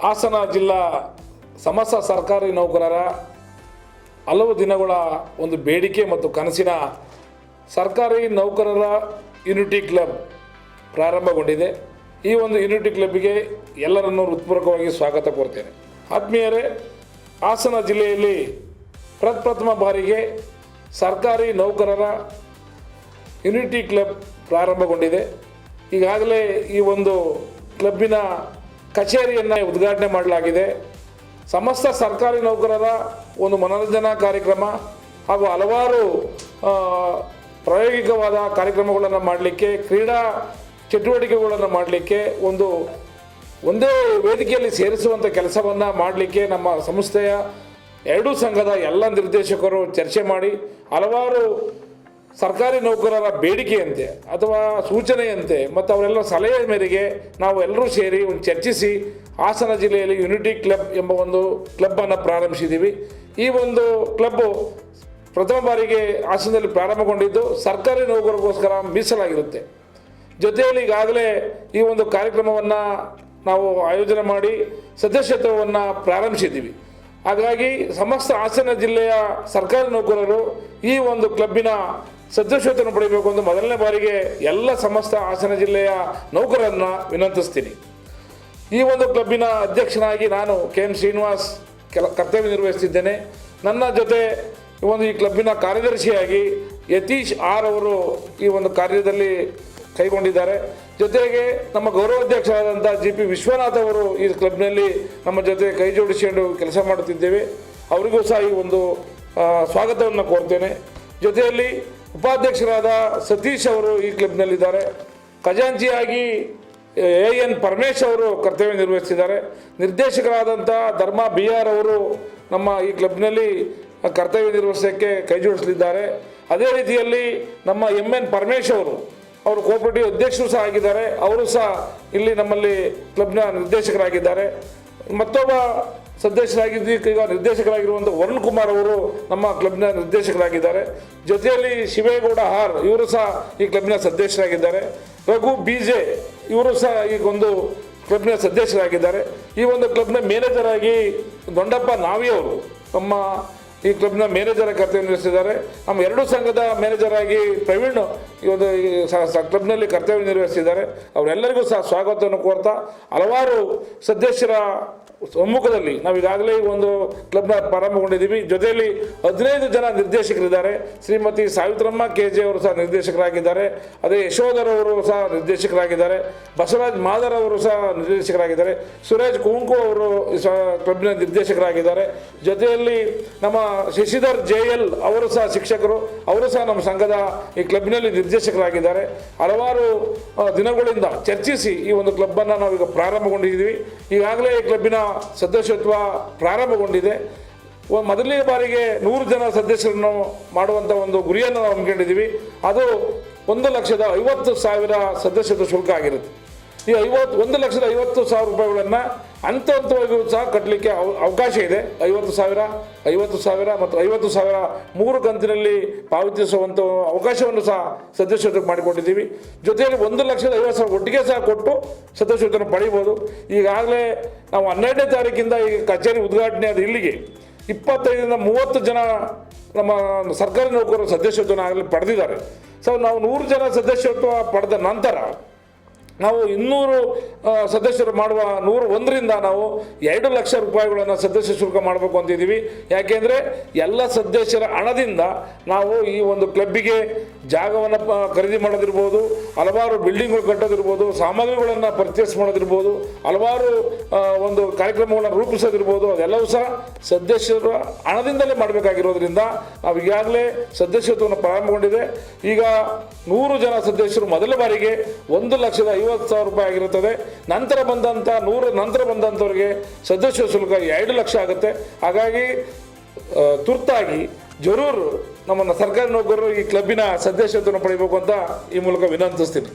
ಹಾಸನ ಜಿಲ್ಲಾ ಸಮಸ್ತ ಸರ್ಕಾರಿ ನೌಕರರ ಹಲವು ದಿನಗಳ ಒಂದು ಬೇಡಿಕೆ ಮತ್ತು ಕನಸಿನ ಸರ್ಕಾರಿ ನೌಕರರ ಯೂನಿಟಿ ಕ್ಲಬ್ ಪ್ರಾರಂಭಗೊಂಡಿದೆ. ಈ ಒಂದು ಯೂನಿಟಿ ಕ್ಲಬ್ಗೆ ಎಲ್ಲರನ್ನೂ ಹೃತ್ಪೂರ್ವಕವಾಗಿ ಸ್ವಾಗತ ಕೋರ್ತೇನೆ. ಆತ್ಮೀಯರೇ, ಹಾಸನ ಜಿಲ್ಲೆಯಲ್ಲಿ ಪ್ರಪ್ರಥಮ ಬಾರಿಗೆ ಸರ್ಕಾರಿ ನೌಕರರ ಯೂನಿಟಿ ಕ್ಲಬ್ ಪ್ರಾರಂಭಗೊಂಡಿದೆ. ಈಗಾಗಲೇ ಈ ಒಂದು ಕ್ಲಬ್ಬಿನ ಕಚೇರಿಯನ್ನು ಉದ್ಘಾಟನೆ ಮಾಡಲಾಗಿದೆ. ಸಮಸ್ತ ಸರ್ಕಾರಿ ನೌಕರರ ಒಂದು ಮನೋರಂಜನಾ ಕಾರ್ಯಕ್ರಮ ಹಾಗೂ ಹಲವಾರು ಪ್ರಾಯೋಗಿಕವಾದ ಕಾರ್ಯಕ್ರಮಗಳನ್ನು ಮಾಡಲಿಕ್ಕೆ, ಕ್ರೀಡಾ ಚಟುವಟಿಕೆಗಳನ್ನು ಮಾಡಲಿಕ್ಕೆ ಒಂದೇ ವೇದಿಕೆಯಲ್ಲಿ ಸೇರಿಸುವಂಥ ಕೆಲಸವನ್ನು ಮಾಡಲಿಕ್ಕೆ ನಮ್ಮ ಸಂಸ್ಥೆಯ ಎರಡೂ ಸಂಘದ ಎಲ್ಲ ನಿರ್ದೇಶಕರು ಚರ್ಚೆ ಮಾಡಿ ಹಲವಾರು ಸರ್ಕಾರಿ ನೌಕರರ ಬೇಡಿಕೆಯಂತೆ ಅಥವಾ ಸೂಚನೆಯಂತೆ ಮತ್ತು ಅವರೆಲ್ಲ ಸಲಹೆ ಮೇರೆಗೆ ನಾವು ಎಲ್ಲರೂ ಸೇರಿ ಚರ್ಚಿಸಿ ಹಾಸನ ಜಿಲ್ಲೆಯಲ್ಲಿ ಯೂನಿಟಿ ಕ್ಲಬ್ ಎಂಬ ಒಂದು ಕ್ಲಬ್ಬನ್ನು ಪ್ರಾರಂಭಿಸಿದ್ದೀವಿ. ಈ ಒಂದು ಕ್ಲಬ್ಬು ಪ್ರಥಮ ಬಾರಿಗೆ ಹಾಸನದಲ್ಲಿ ಪ್ರಾರಂಭಗೊಂಡಿದ್ದು ಸರ್ಕಾರಿ ನೌಕರರಿಗೋಸ್ಕರ ಮೀಸಲಾಗಿರುತ್ತೆ. ಜೊತೆಯಲ್ಲಿ ಈಗಾಗಲೇ ಈ ಒಂದು ಕಾರ್ಯಕ್ರಮವನ್ನು ನಾವು ಆಯೋಜನೆ ಮಾಡಿ ಸದಸ್ಯತ್ವವನ್ನು ಪ್ರಾರಂಭಿಸಿದ್ದೀವಿ. ಹಾಗಾಗಿ ಸಮಸ್ತ ಹಾಸನ ಜಿಲ್ಲೆಯ ಸರ್ಕಾರಿ ನೌಕರರು ಈ ಒಂದು ಕ್ಲಬ್ಬಿನ ಸದಸ್ಯತ್ವವನ್ನು ಪಡೆಯಬೇಕು ಎಂದು ಮೊದಲನೇ ಬಾರಿಗೆ ಎಲ್ಲ ಸಮಸ್ತ ಹಾಸನ ಜಿಲ್ಲೆಯ ನೌಕರರನ್ನು ವಿನಂತಿಸ್ತೀನಿ. ಈ ಒಂದು ಕ್ಲಬ್ಬಿನ ಅಧ್ಯಕ್ಷನಾಗಿ ನಾನು KM ಶ್ರೀನಿವಾಸ್ ಕರ್ತವ್ಯ ನಿರ್ವಹಿಸುತ್ತಿದ್ದೇನೆ. ನನ್ನ ಜೊತೆ ಈ ಕ್ಲಬ್ಬಿನ ಕಾರ್ಯದರ್ಶಿಯಾಗಿ ಯತೀಶ್ ಆರ್ ಅವರು ಈ ಒಂದು ಕಾರ್ಯದಲ್ಲಿ ಕೈಗೊಂಡಿದ್ದಾರೆ. ಜೊತೆಗೆ ನಮ್ಮ ಗೌರವಾಧ್ಯಕ್ಷರಾದಂಥ GP ವಿಶ್ವನಾಥ್ ಅವರು ಈ ಕ್ಲಬ್ನಲ್ಲಿ ನಮ್ಮ ಜೊತೆ ಕೈ ಜೋಡಿಸಿಕೊಂಡು ಕೆಲಸ ಮಾಡುತ್ತಿದ್ದೇವೆ. ಅವರಿಗೂ ಸಹ ಈ ಒಂದು ಸ್ವಾಗತವನ್ನು ಕೋರ್ತೇನೆ. ಜೊತೆಯಲ್ಲಿ ಉಪಾಧ್ಯಕ್ಷರಾದ ಸತೀಶ್ ಅವರು ಈ ಕ್ಲಬ್ನಲ್ಲಿದ್ದಾರೆ. ಖಜಾಂಚಿಯಾಗಿ AN ಪರಮೇಶ್ ಅವರು ಕರ್ತವ್ಯ ನಿರ್ವಹಿಸಿದ್ದಾರೆ. ನಿರ್ದೇಶಕರಾದಂಥ ಧರ್ಮ BR ಅವರು ನಮ್ಮ ಈ ಕ್ಲಬ್ನಲ್ಲಿ ಕರ್ತವ್ಯ ನಿರ್ವಹಿಸೋಕ್ಕೆ ಕೈ ಜೋಡಿಸಲಿದ್ದಾರೆ. ಅದೇ ರೀತಿಯಲ್ಲಿ ನಮ್ಮ MN ಪರಮೇಶ್ ಅವರು ಕೋಆಪರೇಟಿವ್ ಅಧ್ಯಕ್ಷರು ಸಹ ಆಗಿದ್ದಾರೆ. ಅವರು ಸಹ ಇಲ್ಲಿ ನಮ್ಮಲ್ಲಿ ಕ್ಲಬ್ನ ನಿರ್ದೇಶಕರಾಗಿದ್ದಾರೆ. ಮತ್ತೊಬ್ಬ ಈಗ ನಿರ್ದೇಶಕರಾಗಿರುವಂಥ ವರುಣ್ ಕುಮಾರ್ ಅವರು ನಮ್ಮ ಕ್ಲಬ್ನ ನಿರ್ದೇಶಕರಾಗಿದ್ದಾರೆ. ಜೊತೆಯಲ್ಲಿ ಶಿವೇಗೌಡ ಆರ್ ಇವರು ಸಹ ಈ ಕ್ಲಬ್ನ ಸದಸ್ಯರಾಗಿದ್ದಾರೆ. ರಘು BJ ಇವರು ಸಹ ಈ ಒಂದು ಕ್ಲಬ್ನ ಸದಸ್ಯರಾಗಿದ್ದಾರೆ. ಈ ಒಂದು ಕ್ಲಬ್ನ ಮ್ಯಾನೇಜರ್ ಆಗಿ ದೊಂಡಪ್ಪ ನಾವಿ ಅವರು ನಮ್ಮ ಈ ಕ್ಲಬ್ನ ಮ್ಯಾನೇಜರ್ ಕರ್ತವ್ಯ ನಿರ್ವಹಿಸಿದ್ದಾರೆ. ನಮ್ಮ ಎರಡೂ ಸಂಘದ ಮ್ಯಾನೇಜರ್ ಆಗಿ ಪ್ರವೀಣ್ ಈ ಒಂದು ಕ್ಲಬ್ನಲ್ಲಿ ಕರ್ತವ್ಯ ನಿರ್ವಹಿಸಿದ್ದಾರೆ. ಅವರೆಲ್ಲರಿಗೂ ಸಹ ಸ್ವಾಗತವನ್ನು ಕೋರ್ತಾ ಹಲವಾರು ಸದಸ್ಯರ ಸಮ್ಮುಖದಲ್ಲಿ ನಾವು ಈಗಾಗಲೇ ಒಂದು ಕ್ಲಬ್ನ ಪ್ರಾರಂಭಗೊಂಡಿದ್ದೀವಿ. ಜೊತೆಯಲ್ಲಿ 15 ಜನ ನಿರ್ದೇಶಕರಿದ್ದಾರೆ. ಶ್ರೀಮತಿ ಸಾವಿತ್ರಮ್ಮ KJ ಅವರು ಸಹ ನಿರ್ದೇಶಕರಾಗಿದ್ದಾರೆ. ಅದೇ ಯಶೋಧರ್ ಅವರು ಸಹ ನಿರ್ದೇಶಕರಾಗಿದ್ದಾರೆ. ಬಸವರಾಜ್ ಮಾದರ್ ಅವರು ಸಹ ನಿರ್ದೇಶಕರಾಗಿದ್ದಾರೆ. ಸುರೇಶ್ ಕುಂಕು ಅವರು ಸಹ ಕ್ಲಬ್ನ ನಿರ್ದೇಶಕರಾಗಿದ್ದಾರೆ. ಜೊತೆಯಲ್ಲಿ ನಮ್ಮ ಶಶಿಧರ್ JL ಅವರು ಸಹ ಶಿಕ್ಷಕರು, ಅವರು ಸಹ ನಮ್ಮ ಸಂಘದ ಈ ಕ್ಲಬ್ನಲ್ಲಿ ನಿರ್ದೇಶಕರಾಗಿದ್ದಾರೆ. ಹಲವಾರು ದಿನಗಳಿಂದ ಚರ್ಚಿಸಿ ಈ ಒಂದು ಕ್ಲಬ್ಬನ್ನು ನಾವೀಗ ಪ್ರಾರಂಭಗೊಂಡಿದ್ದೀವಿ. ಈಗಾಗಲೇ ಈ ಕ್ಲಬ್ಬಿನ ಸದಸ್ಯತ್ವ ಪ್ರಾರಂಭಗೊಂಡಿದೆ. ಮೊದಲನೇ ಬಾರಿಗೆ 100 ಜನ ಸದಸ್ಯರನ್ನು ಮಾಡುವಂಥ ಒಂದು ಗುರಿಯನ್ನು ನಾವು ಹಮ್ಮಿಕೊಂಡಿದ್ದೀವಿ. ಅದು 1,50,000 ಸದಸ್ಯತ್ವ ಶುಲ್ಕ ಆಗಿರುತ್ತೆ. ಈ 1,50,000 ರೂಪಾಯಿಗಳನ್ನು ಹಂತವಾಗಿಯೂ ಸಹ ಕಟ್ಟಲಿಕ್ಕೆ ಅವಕಾಶ ಇದೆ. 50,000 ಮತ್ತು 50,000 3 ಕಂತಿನಲ್ಲಿ ಪಾವತಿಸುವಂಥ ಅವಕಾಶವನ್ನು ಸಹ ಸದಸ್ಯತ್ವಕ್ಕೆ ಮಾಡಿಕೊಂಡಿದ್ದೀವಿ. ಜೊತೆಯಲ್ಲಿ 1,50,000 ಒಟ್ಟಿಗೆ ಸಹ ಕೊಟ್ಟು ಸದಸ್ಯತ್ವವನ್ನು ಪಡೆಯಬಹುದು. ಈಗಾಗಲೇ ನಾವು 12ನೇ ತಾರೀಕಿಂದ ಈ ಕಚೇರಿ ಉದ್ಘಾಟನೆ ಆದ ಇಲ್ಲಿಗೆ 25ರಿಂದ 30 ಜನ ನಮ್ಮ ಸರ್ಕಾರಿ ನೌಕರರು ಸದಸ್ಯತ್ವವನ್ನು ಆಗಲಿ ಪಡೆದಿದ್ದಾರೆ. ನಾವು 100 ಜನ ಸದಸ್ಯತ್ವ ಪಡೆದ ನಂತರ ನಾವು 200 ಸದಸ್ಯರು ಮಾಡುವ 101ರಿಂದ ನಾವು 2 ಲಕ್ಷ ರೂಪಾಯಿಗಳನ್ನು ಸದಸ್ಯ ಶುಲ್ಕ ಮಾಡಬೇಕು ಅಂತಿದ್ದೀವಿ. ಯಾಕೆಂದರೆ ಎಲ್ಲ ಸದಸ್ಯರ ಹಣದಿಂದ ನಾವು ಈ ಒಂದು ಕ್ಲಬ್ಬಿಗೆ ಜಾಗವನ್ನು ಖರೀದಿ ಮಾಡೋದಿರ್ಬೋದು, ಹಲವಾರು ಬಿಲ್ಡಿಂಗ್ಗಳು ಕಟ್ಟೋದಿರ್ಬೋದು, ಸಾಮಗ್ರಿಗಳನ್ನು ಪರ್ಚೇಸ್ ಮಾಡೋದಿರ್ಬೋದು, ಹಲವಾರು ಒಂದು ಕಾರ್ಯಕ್ರಮಗಳನ್ನು ರೂಪಿಸೋದಿರ್ಬೋದು, ಅದೆಲ್ಲವೂ ಸಹ ಸದಸ್ಯರ ಹಣದಿಂದಲೇ ಮಾಡಬೇಕಾಗಿರೋದ್ರಿಂದ ನಾವು ಈಗಾಗಲೇ ಸದಸ್ಯತ್ವವನ್ನು ಪ್ರಾರಂಭಗೊಂಡಿದೆ. ಈಗ 100 ಜನ ಸದಸ್ಯರು ಮೊದಲ ಬಾರಿಗೆ 1,50,000 ರೂಪಾಯಿ ಆಗಿರುತ್ತದೆ. ನಂತರ ಬಂದಂಥವ್ರಿಗೆ ಸದಸ್ಯ ಶುಲ್ಕ 2 ಲಕ್ಷ ಆಗುತ್ತೆ. ಹಾಗಾಗಿ ತುರ್ತಾಗಿ ಜರೂರು ನಮ್ಮನ್ನು ಸರ್ಕಾರಿ ನೌಕರರು ಈ ಕ್ಲಬ್ಬಿನ ಸದಸ್ಯತ್ವವನ್ನು ಪಡೆಯಬೇಕು ಅಂತ ಈ ಮೂಲಕ ವಿನಂತಿಸ್ತೀನಿ.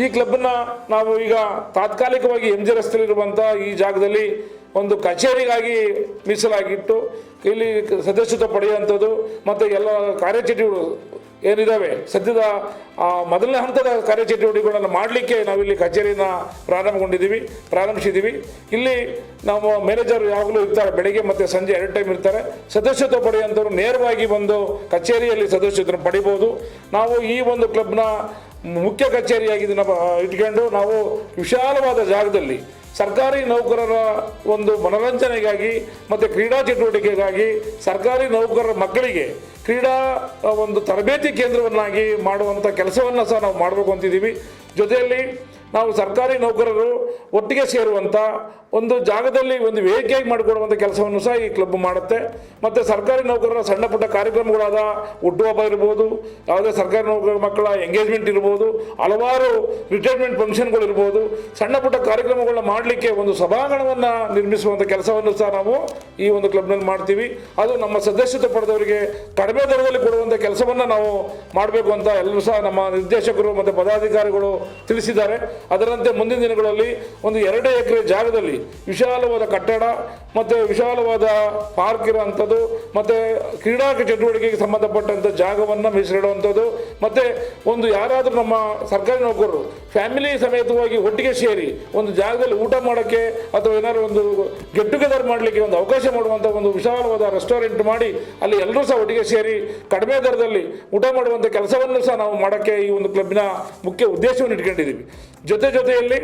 ಈ ಕ್ಲಬ್ಬನ್ನು ನಾವು ಈಗ ತಾತ್ಕಾಲಿಕವಾಗಿ MG ರಸ್ತೆಯಲ್ಲಿರುವಂಥ ಈ ಜಾಗದಲ್ಲಿ ಒಂದು ಕಚೇರಿಗಾಗಿ ಮೀಸಲಾಗಿಟ್ಟು ಇಲ್ಲಿ ಸದಸ್ಯತ್ವ ಪಡೆಯುವಂಥದ್ದು ಮತ್ತು ಎಲ್ಲ ಕಾರ್ಯಚಟುವಟಿಕೆಗಳು ಏನಿದ್ದಾವೆ ಸದ್ಯದ ಮೊದಲನೇ ಹಂತದ ಕಾರ್ಯಚಟುವಟಿಕೆಗಳನ್ನು ಮಾಡಲಿಕ್ಕೆ ನಾವಿಲ್ಲಿ ಕಚೇರಿನ ಪ್ರಾರಂಭಿಸಿದ್ದೀವಿ. ಇಲ್ಲಿ ನಾವು ಮ್ಯಾನೇಜರ್ ಯಾವಾಗಲೂ ಇರ್ತಾರೆ, ಬೆಳಗ್ಗೆ ಮತ್ತು ಸಂಜೆ 2 ಟೈಮ್ ಇರ್ತಾರೆ. ಸದಸ್ಯತ್ವ ಪಡೆಯುವಂಥವ್ರು ನೇರವಾಗಿ ಬಂದು ಕಚೇರಿಯಲ್ಲಿ ಸದಸ್ಯತ್ವ ಪಡಿಬೋದು. ನಾವು ಈ ಒಂದು ಕ್ಲಬ್ನ ಮುಖ್ಯ ಕಚೇರಿಯಾಗಿ ಇಟ್ಕೊಂಡು ನಾವು ವಿಶಾಲವಾದ ಜಾಗದಲ್ಲಿ ಸರ್ಕಾರಿ ನೌಕರರ ಒಂದು ಮನೋರಂಜನೆಗಾಗಿ ಮತ್ತು ಕ್ರೀಡಾ ಚಟುವಟಿಕೆಗಾಗಿ ಸರ್ಕಾರಿ ನೌಕರರ ಮಕ್ಕಳಿಗೆ ಕ್ರೀಡಾ ಒಂದು ತರಬೇತಿ ಕೇಂದ್ರವನ್ನಾಗಿ ಮಾಡುವಂಥ ಕೆಲಸವನ್ನು ಸಹ ನಾವು ಮಾಡಬೇಕು ಅಂತಿದ್ದೀವಿ. ಜೊತೆಯಲ್ಲಿ ನಾವು ಸರ್ಕಾರಿ ನೌಕರರು ಒಟ್ಟಿಗೆ ಸೇರುವಂಥ ಒಂದು ಜಾಗದಲ್ಲಿ ಒಂದು ವೇದಿಕೆಯಾಗಿ ಮಾಡಿಕೊಡುವಂಥ ಕೆಲಸವನ್ನು ಸಹ ಈ ಕ್ಲಬ್ ಮಾಡುತ್ತೆ. ಮತ್ತು ಸರ್ಕಾರಿ ನೌಕರರ ಸಣ್ಣ ಪುಟ್ಟ ಕಾರ್ಯಕ್ರಮಗಳಾದ ಹುಟ್ಟುಹಬ್ಬ ಇರ್ಬೋದು, ಯಾವುದೇ ಸರ್ಕಾರಿ ನೌಕರರ ಮಕ್ಕಳ ಎಂಗೇಜ್ಮೆಂಟ್ ಇರ್ಬೋದು, ಹಲವಾರು ರಿಟೈರ್ಮೆಂಟ್ ಫಂಕ್ಷನ್ಗಳು ಇರ್ಬೋದು, ಸಣ್ಣ ಪುಟ್ಟ ಕಾರ್ಯಕ್ರಮಗಳನ್ನ ಮಾಡಲಿಕ್ಕೆ ಒಂದು ಸಭಾಂಗಣವನ್ನು ನಿರ್ಮಿಸುವಂಥ ಕೆಲಸವನ್ನು ಸಹ ನಾವು ಈ ಒಂದು ಕ್ಲಬ್ನಲ್ಲಿ ಮಾಡ್ತೀವಿ. ಅದು ನಮ್ಮ ಸದಸ್ಯತ್ವ ಪಡೆದವರಿಗೆ ಕಡಿಮೆ ದರದಲ್ಲಿ ಕೊಡುವಂಥ ಕೆಲಸವನ್ನು ನಾವು ಮಾಡಬೇಕು ಅಂತ ಎಲ್ಲರೂ ಸಹ ನಮ್ಮ ನಿರ್ದೇಶಕರು ಮತ್ತು ಪದಾಧಿಕಾರಿಗಳು ತಿಳಿಸಿದ್ದಾರೆ. ಅದರಂತೆ ಮುಂದಿನ ದಿನಗಳಲ್ಲಿ ಒಂದು 2 ಎಕರೆ ಜಾಗದಲ್ಲಿ ವಿಶಾಲವಾದ ಕಟ್ಟಡ ಮತ್ತು ವಿಶಾಲವಾದ ಪಾರ್ಕ್ ಇರೋವಂಥದ್ದು ಮತ್ತು ಕ್ರೀಡಾ ಚಟುವಟಿಕೆಗೆ ಸಂಬಂಧಪಟ್ಟಂಥ ಜಾಗವನ್ನು ಮೀಸಲಿಡುವಂಥದ್ದು ಮತ್ತು ಒಂದು ಯಾರಾದರೂ ನಮ್ಮ ಸರ್ಕಾರಿ ನೌಕರರು ಫ್ಯಾಮಿಲಿ ಸಮೇತವಾಗಿ ಒಟ್ಟಿಗೆ ಸೇರಿ ಒಂದು ಜಾಗದಲ್ಲಿ ಊಟ ಮಾಡೋಕ್ಕೆ ಅಥವಾ ಏನಾದರೂ ಒಂದು ಗೆಟ್ ಟುಗೆದರ್ ಮಾಡಲಿಕ್ಕೆ ಒಂದು ಅವಕಾಶ ಮಾಡುವಂಥ ಒಂದು ವಿಶಾಲವಾದ ರೆಸ್ಟೋರೆಂಟ್ ಮಾಡಿ ಅಲ್ಲಿ ಎಲ್ಲರೂ ಸಹ ಒಟ್ಟಿಗೆ ಸೇರಿ ಕಡಿಮೆ ದರದಲ್ಲಿ ಊಟ ಮಾಡುವಂಥ ಕೆಲಸವನ್ನು ಸಹ ನಾವು ಮಾಡೋಕ್ಕೆ ಈ ಒಂದು ಕ್ಲಬ್ನ ಮುಖ್ಯ ಉದ್ದೇಶವನ್ನು ಇಟ್ಕೊಂಡಿದ್ದೀವಿ. ಜೊತೆಯಲ್ಲಿ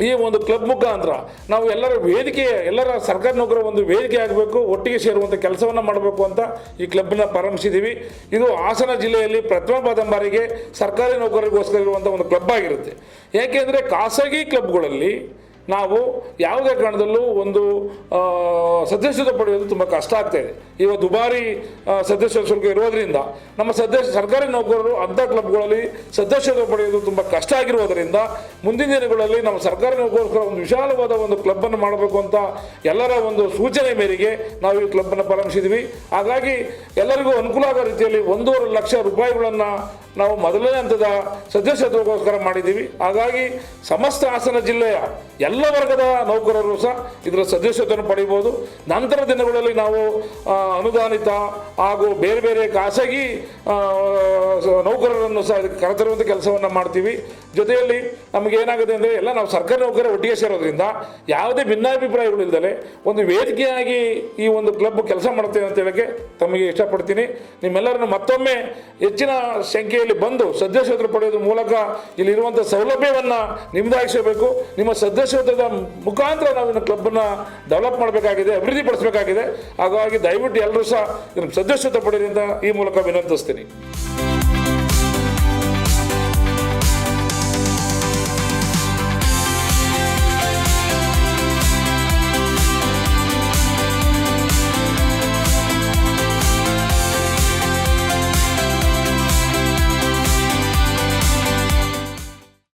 ಈ ಒಂದು ಕ್ಲಬ್ ಮುಖಾಂತರ ನಾವು ಎಲ್ಲರ ಸರ್ಕಾರಿ ನೌಕರರ ಒಂದು ವೇದಿಕೆ ಆಗಬೇಕು, ಒಟ್ಟಿಗೆ ಸೇರುವಂಥ ಕೆಲಸವನ್ನು ಮಾಡಬೇಕು ಅಂತ ಈ ಕ್ಲಬ್ನ ಪ್ರಾರಂಭಿಸಿದ್ದೀವಿ. ಇದು ಹಾಸನ ಜಿಲ್ಲೆಯಲ್ಲಿ ಪ್ರಥಮ ಬಾರಿಗೆ ಸರ್ಕಾರಿ ನೌಕರರಿಗೋಸ್ಕರ ಇರುವಂಥ ಒಂದು ಕ್ಲಬ್ ಆಗಿರುತ್ತೆ. ಏಕೆಂದರೆ ಖಾಸಗಿ ಕ್ಲಬ್ಗಳಲ್ಲಿ ನಾವು ಯಾವುದೇ ಕಾರಣದಲ್ಲೂ ಒಂದು ಸದಸ್ಯತ್ವ ಪಡೆಯೋದು ತುಂಬ ಕಷ್ಟ ಆಗ್ತಾಯಿದೆ. ಇವಾಗ ದುಬಾರಿ ಸದಸ್ಯ ಶುಲ್ಕ ಇರೋದರಿಂದ ನಮ್ಮ ಸರ್ಕಾರಿ ನೌಕರರು ಅಂಥ ಕ್ಲಬ್ಗಳಲ್ಲಿ ಸದಸ್ಯತ್ವ ಪಡೆಯೋದು ತುಂಬ ಕಷ್ಟ ಆಗಿರೋದರಿಂದ ಮುಂದಿನ ದಿನಗಳಲ್ಲಿ ನಮ್ಮ ಸರ್ಕಾರಿ ನೌಕರರ ಒಂದು ವಿಶಾಲವಾದ ಒಂದು ಕ್ಲಬ್ಬನ್ನು ಮಾಡಬೇಕು ಅಂತ ಎಲ್ಲರ ಒಂದು ಸೂಚನೆ ಮೇರೆಗೆ ನಾವು ಈ ಕ್ಲಬ್ಬನ್ನು ಪ್ರಾರಂಭಿಸಿದ್ವಿ. ಹಾಗಾಗಿ ಎಲ್ಲರಿಗೂ ಅನುಕೂಲ ಆಗೋ ರೀತಿಯಲ್ಲಿ 1.5 ಲಕ್ಷ ರೂಪಾಯಿಗಳನ್ನು ನಾವು ಮೊದಲನೇ ಹಂತದ ಸದಸ್ಯತ್ವಕ್ಕೋಸ್ಕರ ಮಾಡಿದ್ದೀವಿ. ಹಾಗಾಗಿ ಸಮಸ್ತ ಹಾಸನ ಜಿಲ್ಲೆಯ ಎಲ್ಲ ವರ್ಗದ ನೌಕರರು ಸಹ ಇದರ ಸದಸ್ಯತ್ವವನ್ನು ಪಡೆಯಬಹುದು. ನಂತರ ದಿನಗಳಲ್ಲಿ ನಾವು ಅನುದಾನಿತ ಹಾಗೂ ಬೇರೆ ಖಾಸಗಿ ನೌಕರರನ್ನು ಸಹ ಇದಕ್ಕೆ ಕರೆತರುವಂಥ ಕೆಲಸವನ್ನು ಮಾಡ್ತೀವಿ. ಜೊತೆಯಲ್ಲಿ ನಮಗೆ ಏನಾಗುತ್ತೆ ಅಂದರೆ ಎಲ್ಲ ನಾವು ಸರ್ಕಾರಿ ನೌಕರರು ಒಟ್ಟಿಗೆ ಸೇರೋದ್ರಿಂದ ಯಾವುದೇ ಭಿನ್ನಾಭಿಪ್ರಾಯಗಳಿಲ್ಲದೆ ಒಂದು ವೇದಿಕೆಯಾಗಿ ಈ ಒಂದು ಕ್ಲಬ್ ಕೆಲಸ ಮಾಡುತ್ತೇವೆ ಅಂತ ಹೇಳೋಕ್ಕೆ ತಮಗೆ ಇಷ್ಟಪಡ್ತೀನಿ. ನಿಮ್ಮೆಲ್ಲರನ್ನು ಮತ್ತೊಮ್ಮೆ ಹೆಚ್ಚಿನ ಸಂಖ್ಯೆಯಲ್ಲಿ ಬಂದು ಸದಸ್ಯತ್ವ ಪಡೆಯೋದ್ರ ಮೂಲಕ ಇಲ್ಲಿರುವಂಥ ಸೌಲಭ್ಯವನ್ನು ನಿಮ್ಮದಾಗಿಸಬೇಕು. ನಿಮ್ಮ ಸದಸ್ಯತ್ವದ ಮುಖಾಂತರ ನಾವು ಇನ್ನು ಕ್ಲಬ್ಬನ್ನು ಡೆವಲಪ್ ಮಾಡಬೇಕಾಗಿದೆ, ಅಭಿವೃದ್ಧಿಪಡಿಸಬೇಕಾಗಿದೆ. ಹಾಗಾಗಿ ದಯವಿಟ್ಟು ಎಲ್ಲರೂ ಸಹ ಸದಸ್ಯತ್ವ ಪಡೆಯೋದ್ರಿಂದ ಈ ಮೂಲಕ ವಿನಂತಿಸ್ತೀನಿ.